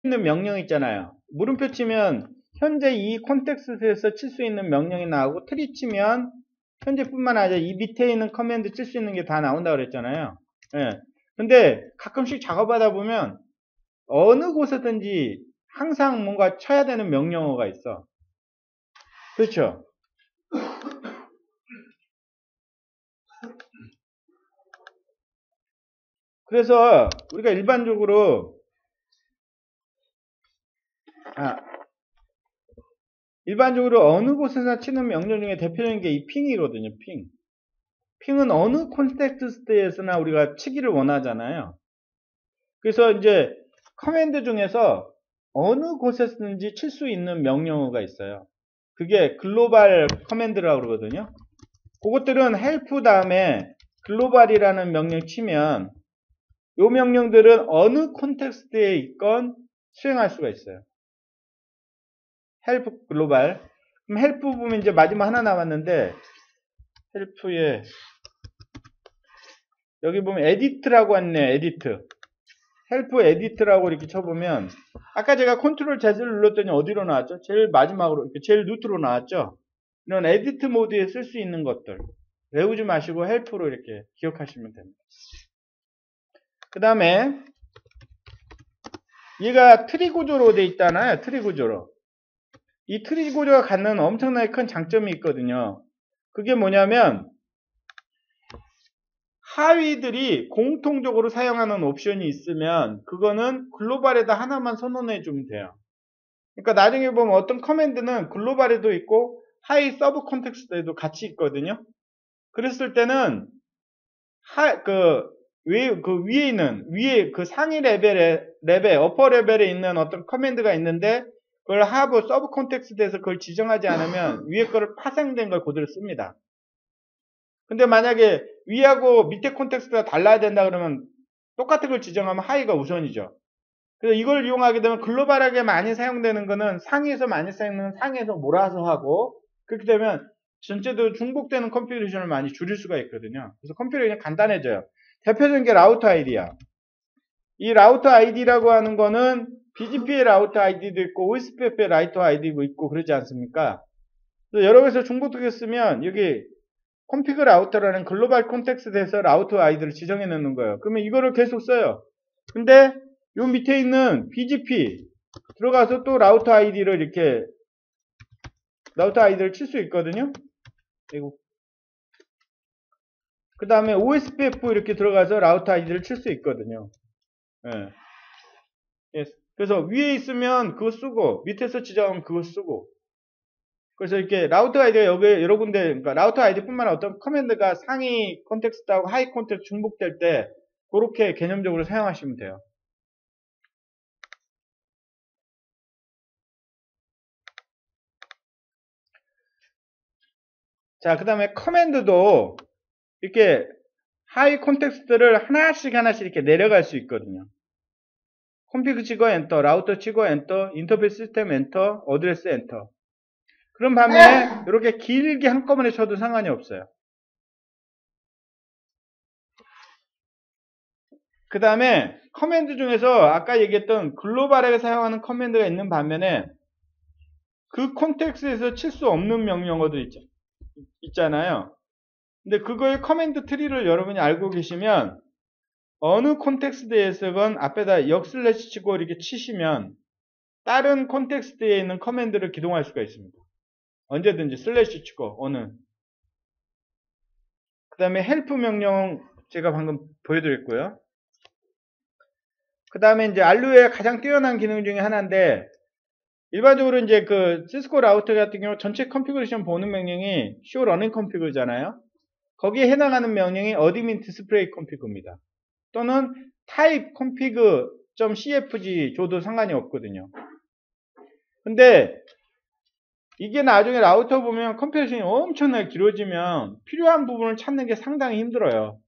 있는 명령 있잖아요. 물음표 치면 현재 이 콘텍스트에서 칠 수 있는 명령이 나오고 트리 치면 현재뿐만 아니라 이 밑에 있는 커맨드 칠 수 있는 게 다 나온다고 그랬잖아요. 예. 근데 가끔씩 작업하다 보면 어느 곳에든지 항상 뭔가 쳐야 되는 명령어가 있어. 그렇죠? 그래서 우리가 일반적으로 어느 곳에서 치는 명령 중에 대표적인 게 이 핑이거든요. 핑은 어느 콘텍스트에서나 우리가 치기를 원하잖아요. 그래서 이제 커맨드 중에서 어느 곳에서든지 칠 수 있는 명령어가 있어요. 그게 글로벌 커맨드라고 그러거든요. 그것들은 헬프 다음에 글로벌이라는 명령 치면 이 명령들은 어느 콘텍스트에 있건 수행할 수가 있어요. 헬프 글로벌. 그럼 헬프 보면 이제 마지막 하나 남았는데 헬프에 여기 보면 에디트라고 했네요. 에디트. 헬프 에디트라고 이렇게 쳐보면 아까 제가 컨트롤 Z를 눌렀더니 어디로 나왔죠? 제일 마지막으로 이렇게 제일 루트로 나왔죠? 이런 에디트 모드에 쓸 수 있는 것들 외우지 마시고 헬프로 이렇게 기억하시면 됩니다. 그 다음에 얘가 트리 구조로 돼 있잖아요. 트리 구조로. 이 트리 구조가 갖는 엄청나게 큰 장점이 있거든요. 그게 뭐냐면 하위들이 공통적으로 사용하는 옵션이 있으면 그거는 글로벌에다 하나만 선언해 주면 돼요. 그러니까 나중에 보면 어떤 커맨드는 글로벌에도 있고 하위 서브 컨텍스트에도 같이 있거든요. 그랬을 때는 위에 있는 그 상위 어퍼 레벨에 있는 어떤 커맨드가 있는데 그걸 하부 서브 컨텍스트에서 그걸 지정하지 않으면 위에 거를 파생된 걸 그대로 씁니다. 근데 만약에 위하고 밑에 콘텍스트가 달라야 된다 그러면 똑같은 걸 지정하면 하위가 우선이죠. 그래서 이걸 이용하게 되면 글로벌하게 많이 사용되는 거는 상위에서 많이 사용되는 상위에서 몰아서 하고 그렇게 되면 전체도 중복되는 컨피그레이션을 많이 줄일 수가 있거든요. 그래서 컨피그레이션이 간단해져요. 대표적인 게 라우터 아이디야. 이 라우터 아이디라고 하는 거는 BGP의 라우터 아이디도 있고 OSPF의 라우터 아이디도 있고 그러지 않습니까? 그래서 여러 개서 중복되게 쓰면 여기 config 라우터라는 글로벌 콘텍스트에서 라우터 아이디를 지정해 놓는 거예요. 그러면 이거를 계속 써요. 근데 요 밑에 있는 BGP 들어가서 또 라우터 아이디를 이렇게 라우터 아이디를 칠 수 있거든요. 그 다음에 OSPF 이렇게 들어가서 라우터 아이디를 칠 수 있거든요. 예. 그래서 위에 있으면 그거 쓰고 밑에서 지정하면 그거 쓰고 그래서 이렇게 라우터 아이디가 여기 여러 군데 그러니까 라우터 아이디뿐만 아니라 어떤 커맨드가 상위 콘텍스트하고 하위 콘텍스트 중복될 때 그렇게 개념적으로 사용하시면 돼요. 자, 그 다음에 커맨드도 이렇게 하위 콘텍스트를 하나씩 이렇게 내려갈 수 있거든요. 컴피그 치고 엔터, 라우터 치고 엔터, 인터페이스 시스템 엔터, 어드레스 엔터. 그런 반면에 이렇게 길게 한꺼번에 쳐도 상관이 없어요. 그 다음에 커맨드 중에서 아까 얘기했던 글로벌하게 사용하는 커맨드가 있는 반면에 그 콘텍스트에서 칠 수 없는 명령어도 있잖아요. 근데 그거의 커맨드 트리를 여러분이 알고 계시면 어느 콘텍스트에서건 앞에다 역슬래시 치고 이렇게 치시면 다른 콘텍스트에 있는 커맨드를 기동할 수가 있습니다. 언제든지 슬래시 치고 그 다음에 헬프 명령 제가 방금 보여드렸고요. 그 다음에 이제 알루의 가장 뛰어난 기능 중에 하나인데 일반적으로 이제 그 시스코 라우터 같은 경우 전체 컨피그레이션 보는 명령이 show running configure잖아요. 거기에 해당하는 명령이 admin display configure입니다. 또는 type config.cfg 줘도 상관이 없거든요. 근데 이게 나중에 라우터 보면 컴피레이션이 엄청나게 길어지면 필요한 부분을 찾는 게 상당히 힘들어요.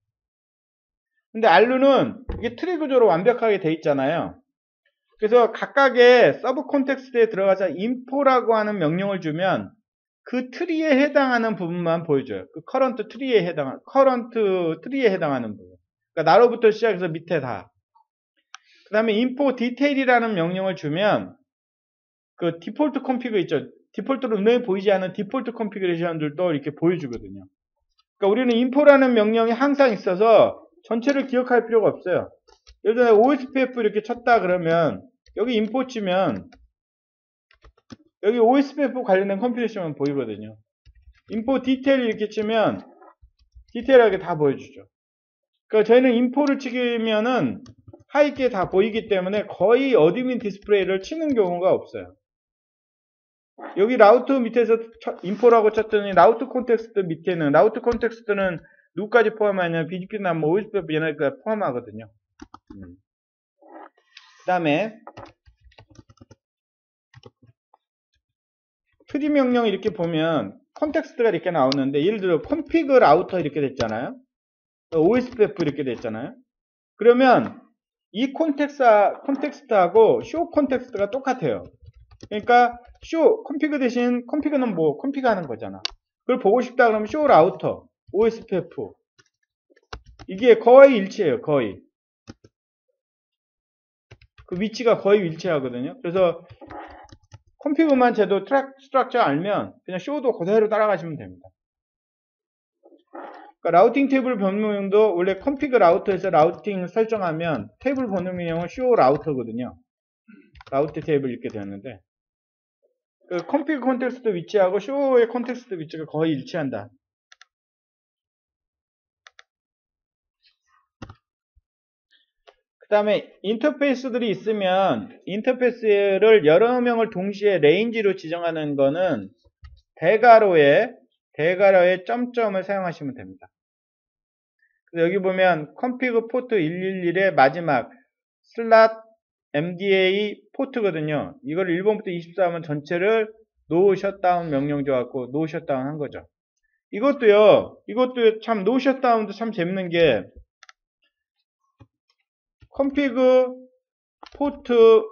근데 알루는 이게 트리 구조로 완벽하게 돼 있잖아요. 그래서 각각의 서브 콘텍스트에 들어가서 info라고 하는 명령을 주면 그 트리에 해당하는 부분만 보여줘요. 그 커런트 트리에 해당하는 부분. 그러니까 나로부터 시작해서 밑에 다. 그 다음에 info detail이라는 명령을 주면 그 디폴트 컴피그 있죠. 디폴트로 눈에 보이지 않는 디폴트 컨피그레이션들도 이렇게 보여주거든요. 그러니까 우리는 info라는 명령이 항상 있어서 전체를 기억할 필요가 없어요. 예를 들어 OSPF 이렇게 쳤다 그러면 여기 info 치면 여기 OSPF 관련된 컴퓨테이션만 보이거든요. info detail 이렇게 치면 디테일하게 다 보여주죠. 그러니까 저희는 info를 치면은 하이게 다 보이기 때문에 거의 어드민 디스플레이를 치는 경우가 없어요. 여기 라우트 밑에서 info라고 쳤더니 라우트 콘텍스트 밑에는 라우트 콘텍스트는 누구까지 포함하냐면 BGP나 뭐 OSPF 얘네까지 포함하거든요. 그 다음에 2D 명령 이렇게 보면 콘텍스트가 이렇게 나오는데 예를 들어 config router 이렇게 됐잖아요. OSPF 이렇게 됐잖아요. 그러면 이 콘텍스트하고 show 콘텍스트가 똑같아요. 그러니까 show config 대신 config는 뭐 config 하는 거잖아. 그걸 보고 싶다 그러면 show router OSPF 이게 거의 일치해요. 거의 그 위치가 거의 일치하거든요. 그래서 config만 제도 스트럭처 알면 그냥 show도 그대로 따라가시면 됩니다. 그러니까 라우팅 테이블 변명도 원래 config router에서 라우팅 설정하면 테이블 변명명은 show router거든요. 라우트 테이블 이렇게 되었는데 그 config 컨텍스트 위치하고 show의 컨텍스트 위치가 거의 일치한다. 그 다음에 인터페이스들이 있으면 인터페이스를 여러 명을 동시에 레인지로 지정하는 거는 대괄호에 점점을 사용하시면 됩니다. 그래서 여기 보면 config 포트 111의 마지막 슬롯 MDA 포트거든요. 이걸 1번부터 24 하면 전체를 no shutdown 명령 줘갖고 no shutdown 한 거죠. 이것도 참 no shutdown도 참 재밌는 게 config 포트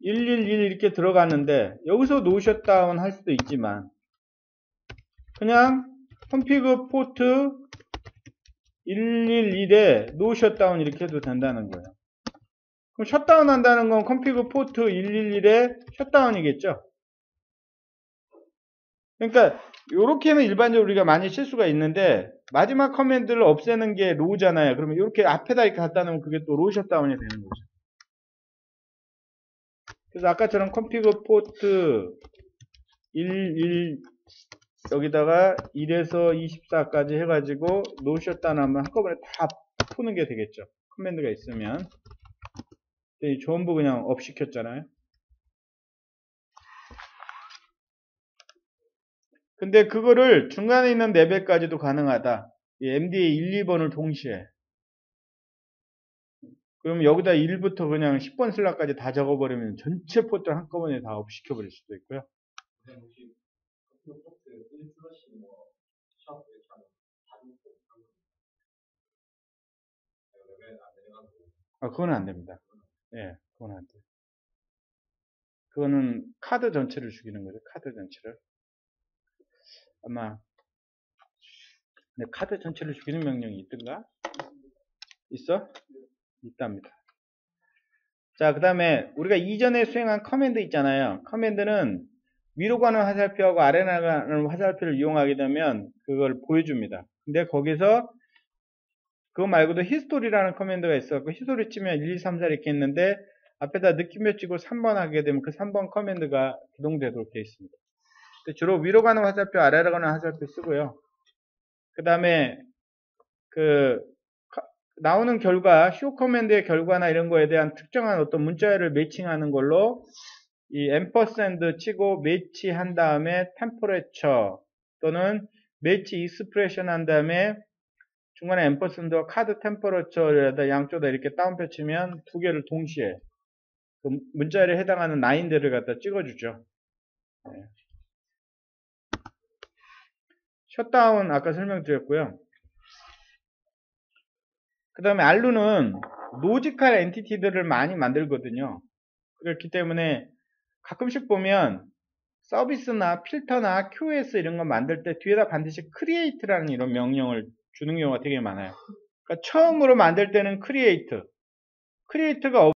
111 이렇게 들어가는데 여기서 no shutdown 할 수도 있지만 그냥 config 포트 111에 no shutdown 이렇게 해도 된다는 거예요. 그럼 셧다운 한다는 건 config 포트 111에 셧다운이겠죠. 그러니까 이렇게는 일반적으로 우리가 많이 실수가 있는데 마지막 커맨드를 없애는 게 로우잖아요. 그러면 이렇게 앞에다 이렇게 갖다 놓으면 그게 또 로우 셧다운이 되는 거죠. 그래서 아까처럼 config 포트 11 여기다가 1에서 24까지 해가지고 노 셧다운 하면 한꺼번에 다 푸는 게 되겠죠. 커맨드가 있으면. 전부 그냥 업 시켰잖아요. 근데 그거를 중간에 있는 레벨까지도 가능하다. MDA 1, 2번을 동시에. 그럼 여기다 1부터 그냥 10번 슬롯까지 다 적어버리면 전체 포트를 한꺼번에 다 업 시켜버릴 수도 있고요. 그건 안 됩니다. 예, 그건 안 돼요. 그거는 카드 전체를 죽이는 거죠. 카드 전체를. 아마 카드 전체를 죽이는 명령이 있던가? 있어? 있답니다. 자, 그 다음에 우리가 이전에 수행한 커맨드 있잖아요. 커맨드는 위로 가는 화살표하고 아래 나가는 화살표를 이용하게 되면 그걸 보여줍니다. 근데 거기서 그거 말고도 히스토리라는 커맨드가 있었고 히스토리 치면 1, 2, 3, 4 이렇게 있는데 앞에다 느낌표 찍고 3번 하게 되면 그 3번 커맨드가 기동되도록 되어 있습니다. 주로 위로 가는 화살표, 아래로 가는 화살표 쓰고요. 그 다음에 나오는 결과, 쇼 커맨드의 결과나 이런 거에 대한 특정한 어떤 문자열을 매칭하는 걸로 이 앰퍼샌드 치고 매치한 다음에 템퍼레처 또는 매치 익스프레션 한 다음에 중간에 앰퍼샌드와 카드 템퍼레처에다 양쪽 다 이렇게 다운표 치면 두 개를 동시에 그 문자열에 해당하는 라인들을 갖다 찍어주죠. 네. 셧다운 아까 설명드렸고요. 그 다음에 알루는 로지컬 엔티티들을 많이 만들거든요. 그렇기 때문에 가끔씩 보면 서비스나 필터나 QoS 이런 거 만들 때 뒤에다 반드시 create라는 이런 명령을 주는 경우가 되게 많아요. 그러니까 처음으로 만들 때는 create가